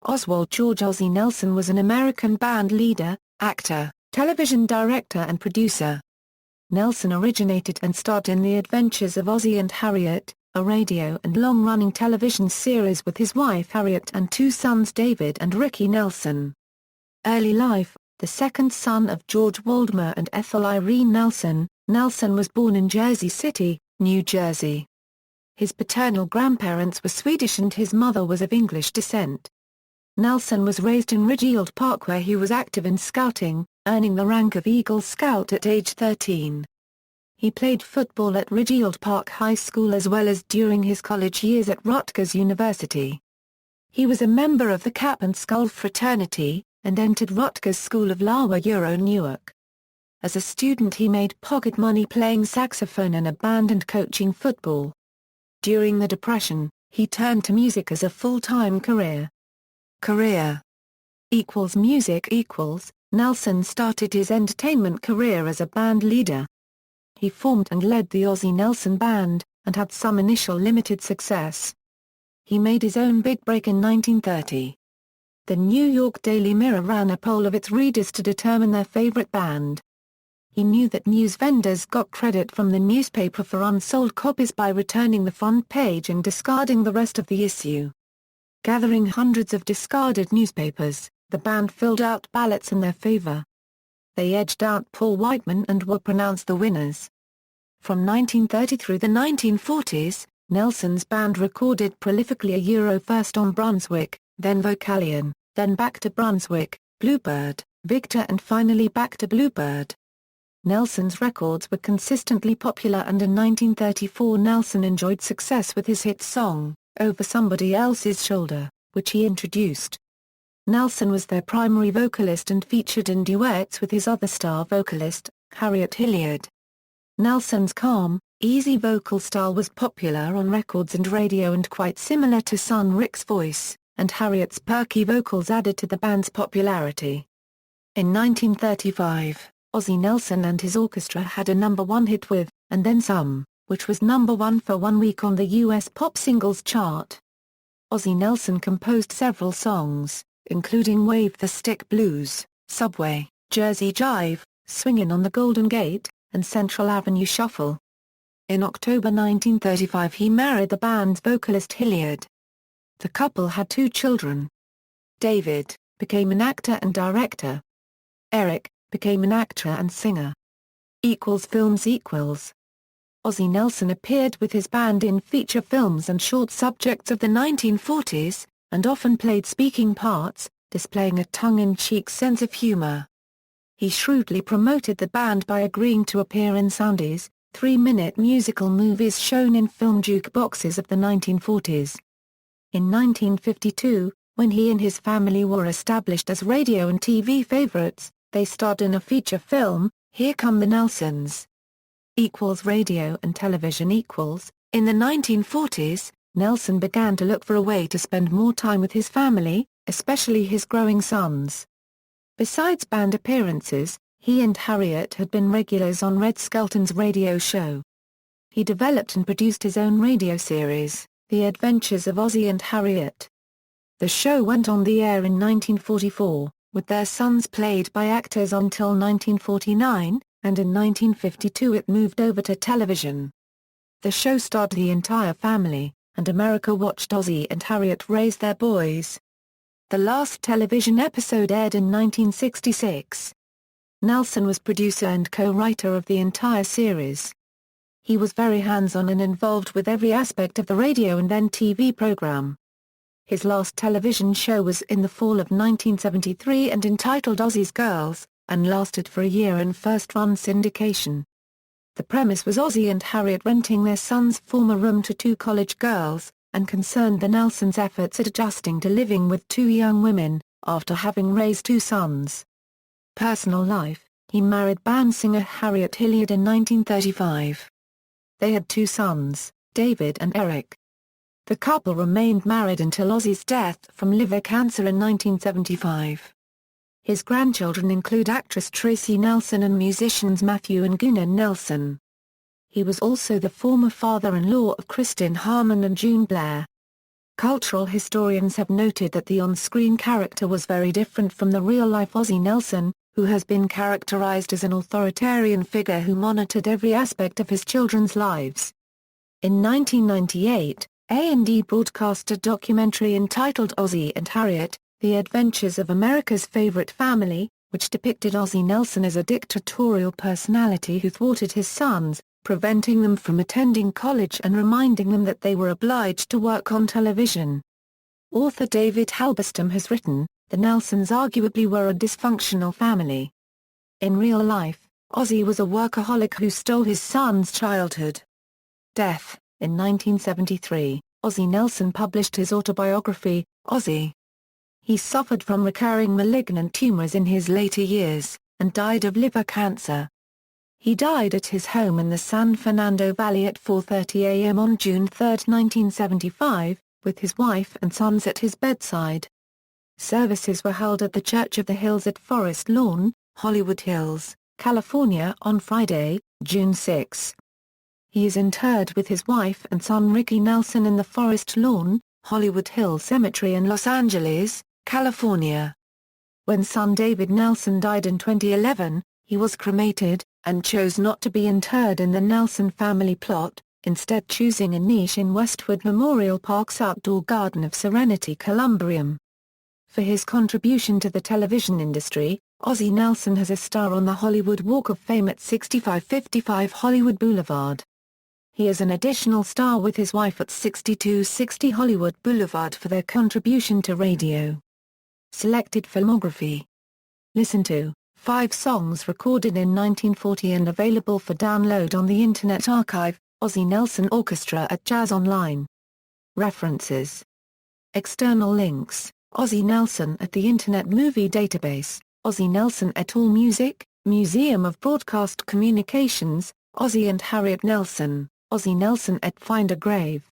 Oswald George. Ozzie Nelson was an American band leader, actor, television director and producer. Nelson originated and starred in The Adventures of Ozzie and Harriet, a radio and long-running television series with his wife Harriet and two sons David and Ricky Nelson. Early life: the second son of George Waldmer and Ethel Irene Nelson, Nelson was born in Jersey City, New Jersey. His paternal grandparents were Swedish and his mother was of English descent. Nelson was raised in Ridgefield Park where he was active in scouting, earning the rank of Eagle Scout at age 13. He played football at Ridgefield Park High School as well as during his college years at Rutgers University. He was a member of the Cap and Skull fraternity, and entered Rutgers School of Law Newark. As a student he made pocket money playing saxophone in a band and coaching football. During the Depression, he turned to music as a full-time career. Music. Nelson started his entertainment career as a band leader. He formed and led the Ozzie Nelson Band, and had some initial limited success. He made his own big break in 1930. The New York Daily Mirror ran a poll of its readers to determine their favorite band. He knew that news vendors got credit from the newspaper for unsold copies by returning the front page and discarding the rest of the issue. Gathering hundreds of discarded newspapers, the band filled out ballots in their favor. They edged out Paul Whiteman and were pronounced the winners. From 1930 through the 1940s, Nelson's band recorded prolifically first on Brunswick, then Vocalion, then back to Brunswick, Bluebird, Victor and finally back to Bluebird. Nelson's records were consistently popular and in 1934 Nelson enjoyed success with his hit song, Over Somebody Else's Shoulder, which he introduced. Nelson was their primary vocalist and featured in duets with his other star vocalist, Harriet Hilliard. Nelson's calm, easy vocal style was popular on records and radio and quite similar to son Rick's voice, and Harriet's perky vocals added to the band's popularity. In 1935, Ozzie Nelson and his orchestra had a #1 hit with And Then Some, which was #1 for 1 week on the U.S. pop singles chart. Ozzie Nelson composed several songs, including Wave the Stick Blues, Subway, Jersey Jive, Swingin' on the Golden Gate, and Central Avenue Shuffle. In October 1935 he married the band's vocalist Hilliard. The couple had 2 children. David became an actor and director. Eric became an actor and singer. Films. Ozzie Nelson appeared with his band in feature films and short subjects of the 1940s, and often played speaking parts, displaying a tongue-in-cheek sense of humor. He shrewdly promoted the band by agreeing to appear in Soundies, 3-minute musical movies shown in film jukeboxes of the 1940s. In 1952, when he and his family were established as radio and TV favorites, they starred in a feature film, Here Come the Nelsons. Radio and television. In the 1940s, Nelson began to look for a way to spend more time with his family, especially his growing sons. Besides band appearances, he and Harriet had been regulars on Red Skelton's radio show. He developed and produced his own radio series, The Adventures of Ozzie and Harriet. The show went on the air in 1944, with their sons played by actors until 1949, and in 1952 it moved over to television. The show starred the entire family, and America watched Ozzie and Harriet raise their boys. The last television episode aired in 1966. Nelson was producer and co-writer of the entire series. He was very hands-on and involved with every aspect of the radio and then TV program. His last television show was in the fall of 1973 and entitled Ozzie's Girls, and lasted for a year in first-run syndication. The premise was Ozzie and Harriet renting their son's former room to 2 college girls, and concerned the Nelsons' efforts at adjusting to living with 2 young women, after having raised 2 sons. Personal life: he married band singer Harriet Hilliard in 1935. They had 2 sons, David and Eric. The couple remained married until Ozzie's death from liver cancer in 1975. His grandchildren include actress Tracy Nelson and musicians Matthew and Gunnar Nelson. He was also the former father-in-law of Kristen Harmon and June Blair. Cultural historians have noted that the on-screen character was very different from the real-life Ozzie Nelson, who has been characterized as an authoritarian figure who monitored every aspect of his children's lives. In 1998, A&E broadcast a documentary entitled Ozzie and Harriet, The Adventures of America's Favorite Family, which depicted Ozzie Nelson as a dictatorial personality who thwarted his sons, preventing them from attending college and reminding them that they were obliged to work on television. Author David Halberstam has written, "The Nelsons arguably were a dysfunctional family." In real life, Ozzie was a workaholic who stole his son's childhood. Death. In 1973, Ozzie Nelson published his autobiography, Ozzie. He suffered from recurring malignant tumors in his later years, and died of liver cancer. He died at his home in the San Fernando Valley at 4:30 a.m. on June 3, 1975, with his wife and sons at his bedside. Services were held at the Church of the Hills at Forest Lawn, Hollywood Hills, California on Friday, June 6. He is interred with his wife and son Ricky Nelson in the Forest Lawn, Hollywood Hills Cemetery in Los Angeles, California. When son David Nelson died in 2011, he was cremated, and chose not to be interred in the Nelson family plot, instead choosing a niche in Westwood Memorial Park's outdoor Garden of Serenity columbarium. For his contribution to the television industry, Ozzie Nelson has a star on the Hollywood Walk of Fame at 6555 Hollywood Boulevard. He is an additional star with his wife at 6260 Hollywood Boulevard for their contribution to radio. Selected filmography. Listen to 5 songs recorded in 1940 and available for download on the Internet Archive, Ozzie Nelson Orchestra at Jazz Online. References. External links, Ozzie Nelson at the Internet Movie Database, Ozzie Nelson et al. Music, Museum of Broadcast Communications, Ozzie and Harriet Nelson, Ozzie Nelson et Find a Grave.